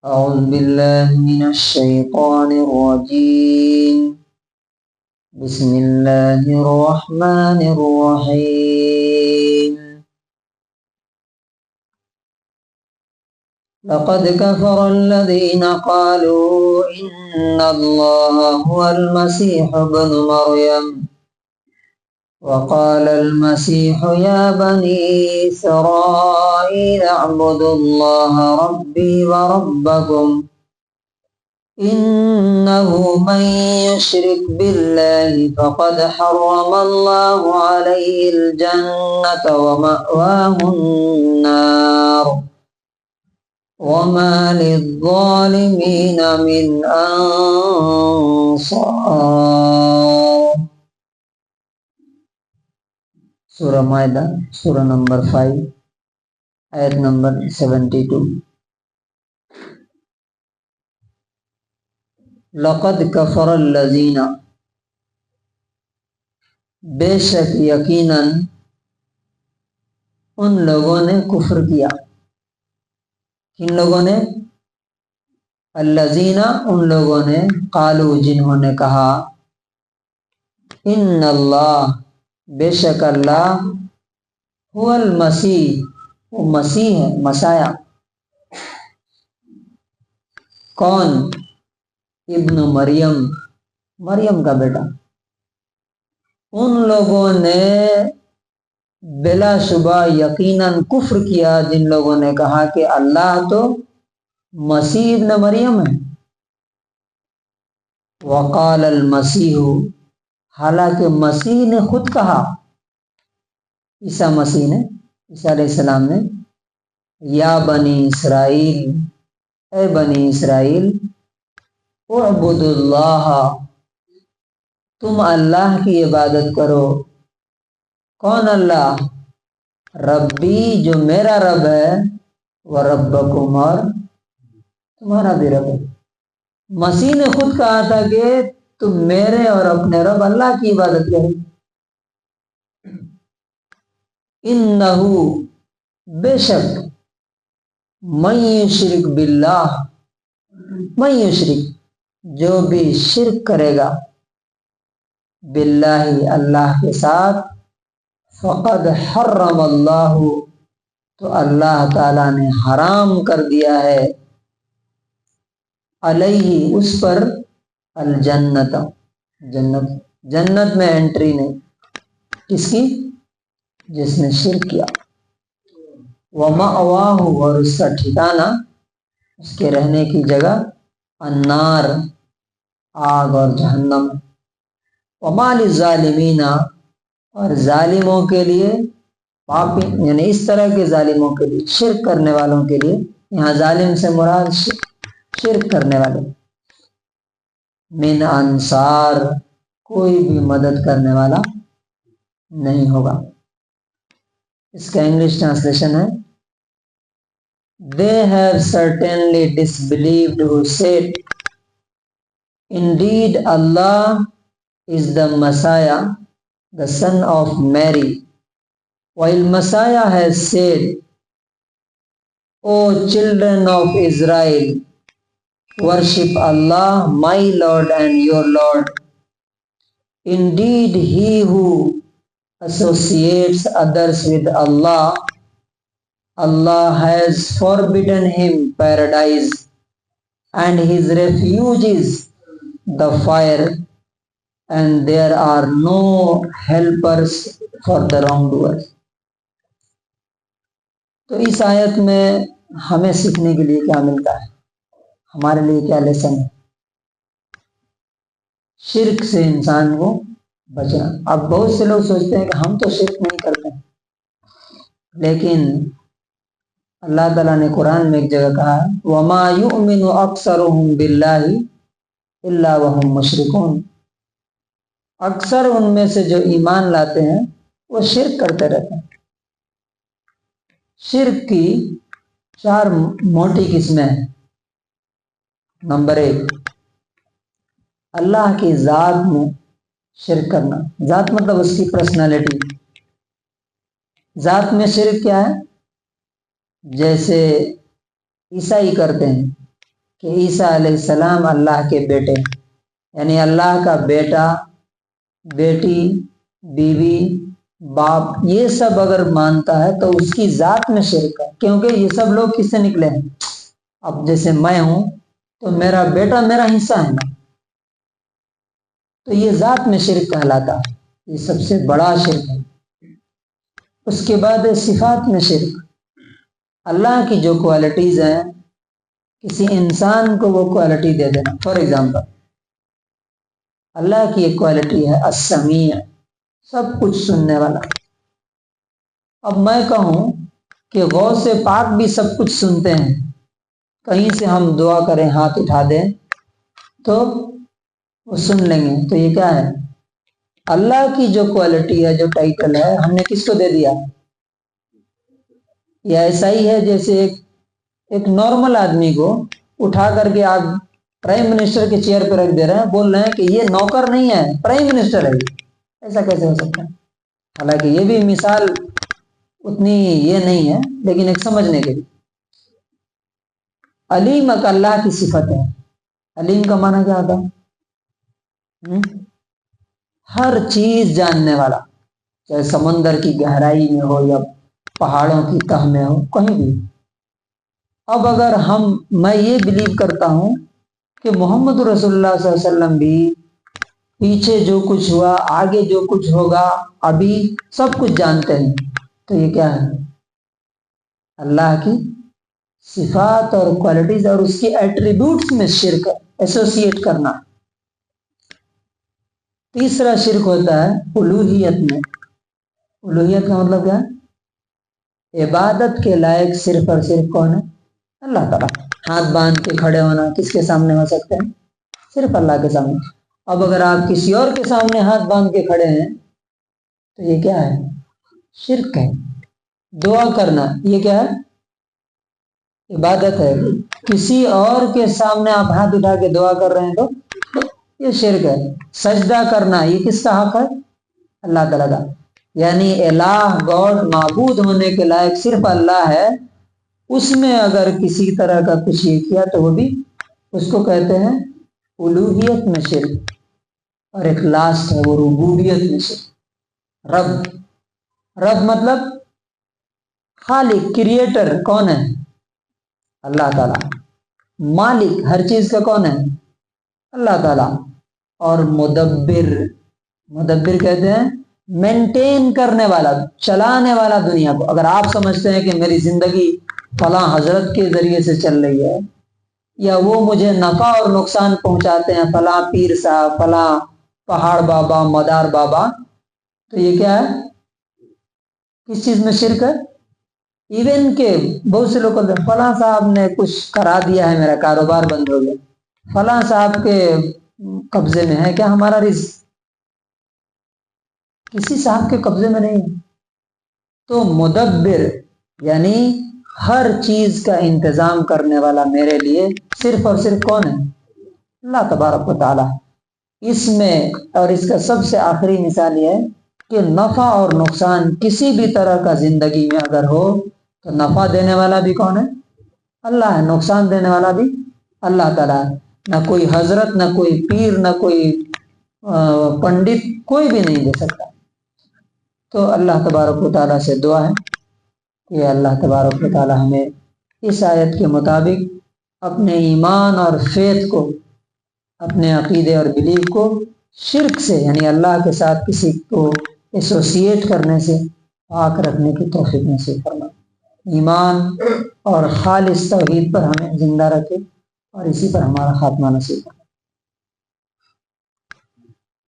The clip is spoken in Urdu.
أعوذ بالله من الشيطان الرجيم. بسم الله الرحمن الرحيم. لقد كفر الذين قالوا إن الله هو المسيح ابن مريم وقال المسيح يا بني إسرائيل اعبدوا الله ربي وربكم إنه من يشرك بالله فقد حرم الله عليه الجنة ومأواه النار وما للظالمين من أنصار. سورہ مائدہ سورہ نمبر 5 آیت نمبر 72. لقد کفر الذین، بے شک یقیناً ان لوگوں نے کفر کیا. کن لوگوں نے؟ الذین، ان لوگوں نے، قالو، جنہوں نے کہا، ان اللہ، بے شک اللہ، هو المسیح، وہ مسیح ہے، مسایہ. کون؟ ابن مریم، مریم کا بیٹا. ان لوگوں نے بلا شبہ یقیناً کفر کیا جن لوگوں نے کہا کہ اللہ تو مسیح ابن مریم ہے. وقال المسیح، حالانکہ مسیح نے خود کہا، عیسیٰ مسیح نے، عیسیٰ علیہ السلام نے، یا بنی اسرائیل، اے بنی اسرائیل، اعبدوا اللہ، تم اللہ کی عبادت کرو. کون اللہ؟ ربی، جو میرا رب ہے، وربکم، اور تمہارا بھی رب ہے. مسیح نے خود کہا تھا کہ تم میرے اور اپنے رب اللہ کی عبادت کرو. انہو، بے شک، من یشرک باللہ، من یشرک، جو بھی شرک کرے گا، باللہ، اللہ کے ساتھ، فقد حرم اللہ، تو اللہ تعالیٰ نے حرام کر دیا ہے، علیہ، اس پر، الجنت، جنت، جنت میں انٹری نہیں. کس کی؟ جس نے شرک کیا. ومأواہ، اور اس کا ٹھکانہ، اس کے رہنے کی جگہ، النار، آگ اور جہنم. وما للظالمین، اور ظالموں کے لیے، پاپی یعنی اس طرح کے ظالموں کے لیے، شرک کرنے والوں کے لیے، یہاں ظالم سے مراد شرک کرنے والے، من انصار، کوئی بھی مدد کرنے والا نہیں ہوگا. اس کا انگلش ٹرانسلیشن ہے، They have certainly disbelieved who said, Indeed Allah is the Messiah, the son of Mary, while Messiah has said, O children of Israel, worship Allah, my Lord and your Lord. Indeed he who associates others with Allah, Allah has forbidden him paradise, and his refuge is the fire, and there are no helpers for the wrongdoers. تو اس آیت میں ہمیں سیکھنے کے لیے کیا ملتا ہے؟ ہمارے لیے کیا لیسن ہے؟ شرک سے انسان کو بچنا. اب بہت سے لوگ سوچتے ہیں کہ ہم تو شرک نہیں کرتے ہیں، لیکن اللہ تعالیٰ نے قرآن میں ایک جگہ کہا، وَمَا يُؤْمِنُ أَكْثَرُهُمْ بِاللَّهِ إِلَّا وَهُمْ مُشْرِكُونَ، اکثر ان میں سے جو ایمان لاتے ہیں وہ شرک کرتے رہتے ہیں. شرک کی 4 موٹی قسمیں ہیں. نمبر 1، اللہ کی ذات میں شرک کرنا. ذات مطلب اس کی پرسنالٹی. ذات میں شرک کیا ہے؟ جیسے عیسائی کرتے ہیں کہ عیسیٰ علیہ السلام اللہ کے بیٹے، یعنی اللہ کا بیٹا، بیٹی، بیوی، باپ، یہ سب اگر مانتا ہے تو اس کی ذات میں شرک ہے، کیونکہ یہ سب لوگ کس سے نکلے ہیں؟ اب جیسے میں ہوں تو میرا بیٹا میرا حصہ ہے نا، تو یہ ذات میں شرک کہلاتا ہے، یہ سب سے بڑا شرک ہے۔ اس کے بعد صفات میں شرک، اللہ کی جو کوالٹیز ہیں کسی انسان کو وہ کوالٹی دے دینا۔ فار ایگزامپل اللہ کی ایک کوالٹی ہے السمیع، سب کچھ سننے والا۔ اب میں کہوں کہ غوث پاک بھی سب کچھ سنتے ہیں، کہیں سے ہم دعا کریں، ہاتھ اٹھا دیں تو وہ سن لیں گے، تو یہ کیا ہے؟ اللہ کی جو کوالٹی ہے، جو ٹائٹل ہے، ہم نے کس کو دے دیا؟ یہ ایسا ہی ہے جیسے ایک نارمل آدمی کو اٹھا کر کے آپ پرائم منسٹر کے چیئر پہ رکھ دے رہے ہیں، بول رہے ہیں کہ یہ نوکر نہیں ہے، پرائم منسٹر ہے۔ ایسا کیسے ہو سکتا ہے؟ حالانکہ یہ بھی مثال اتنی یہ نہیں ہے، لیکن ایک سمجھنے کے لیے۔ علیم ایک اللہ کی صفت ہے۔ علیم کا معنی کیا ہوتا ہے؟ ہر چیز جاننے والا، چاہے سمندر کی گہرائی میں ہو یا پہاڑوں کی تہ میں ہو، کہیں بھی۔ اب اگر میں یہ بلیو کرتا ہوں کہ محمد رسول اللہ صلی اللہ علیہ وسلم بھی پیچھے جو کچھ ہوا، آگے جو کچھ ہوگا، ابھی سب کچھ جانتے ہیں، تو یہ کیا ہے؟ اللہ کی صفات اور کوالٹیز اور اس کی ایٹریبیوٹس میں شرک ایسوسیٹ کرنا۔ تیسرا شرک ہوتا ہے الوہیت میں۔ الوہیت کا مطلب کیا ہے؟ عبادت کے لائق صرف اور صرف کون ہے؟ اللہ تعالیٰ۔ ہاتھ باندھ کے کھڑے ہونا کس کے سامنے ہو سکتے ہیں؟ صرف اللہ کے سامنے۔ اب اگر آپ کسی اور کے سامنے ہاتھ باندھ کے کھڑے ہیں تو یہ کیا ہے؟ شرک ہے۔ دعا کرنا یہ کیا ہے؟ عبادت ہے۔ کسی اور کے سامنے آپ ہاتھ اٹھا کے دعا کر رہے ہیں تو یہ شرک ہے۔ سجدہ کرنا یہ کس کا حق ہے؟ اللہ تعالیٰ کا۔ یعنی الہ، گاڈ، معبود ہونے کے لائق صرف اللہ ہے، اس میں اگر کسی طرح کا کچھ یہ کیا تو وہ بھی اس کو کہتے ہیں الوہیت میں شرک۔ اور ایک لاسٹ ہے وہ ربوبیت میں شرک۔ رب مطلب خالق، کریٹر کون ہے؟ اللہ تعالیٰ۔ مالک ہر چیز کا کون ہے؟ اللہ تعالیٰ۔ اور مدبر کہتے ہیں مینٹین کرنے والا، چلانے والا دنیا کو۔ اگر آپ سمجھتے ہیں کہ میری زندگی فلاں حضرت کے ذریعے سے چل رہی ہے، یا وہ مجھے نفع اور نقصان پہنچاتے ہیں، فلاں پیر صاحب، فلاں پہاڑ بابا، مدار بابا، تو یہ کیا ہے؟ کس چیز میں شرک ہے؟ ایون کہ بہت سے لوگ کہتے ہیں فلاں صاحب نے کچھ کرا دیا ہے، میرا کاروبار بند ہو گیا، فلاں صاحب کے قبضے میں ہے کیا ہمارا رزق؟ کسی صاحب کے قبضے میں نہیں ہے۔ تو مدبر یعنی ہر چیز کا انتظام کرنے والا میرے لیے صرف اور صرف کون ہے؟ اللہ تبارک و تعالیٰ۔ اس میں اور اس کا سب سے آخری مثال یہ ہے کہ نفع اور نقصان کسی بھی طرح کا زندگی میں اگر ہو تو نفع دینے والا بھی کون ہے؟ اللہ ہے، نقصان دینے والا بھی اللہ تعالیٰ ہے۔ نہ کوئی حضرت، نہ کوئی پیر، نہ کوئی پنڈت، کوئی بھی نہیں دے سکتا۔ تو اللہ تبارک و تعالیٰ سے دعا ہے کہ اللہ تبارک و تعالیٰ ہمیں اس آیت کے مطابق اپنے ایمان اور فیت کو، اپنے عقیدے اور بلیف کو شرک سے، یعنی اللہ کے ساتھ کسی کو ایسوسیٹ کرنے سے پاک رکھنے کی توفیق نصیب فرمائے۔ ایمان اور خالص توحید پر ہمیں زندہ رکھے اور اسی پر ہمارا خاتمہ نصیب فرمائے۔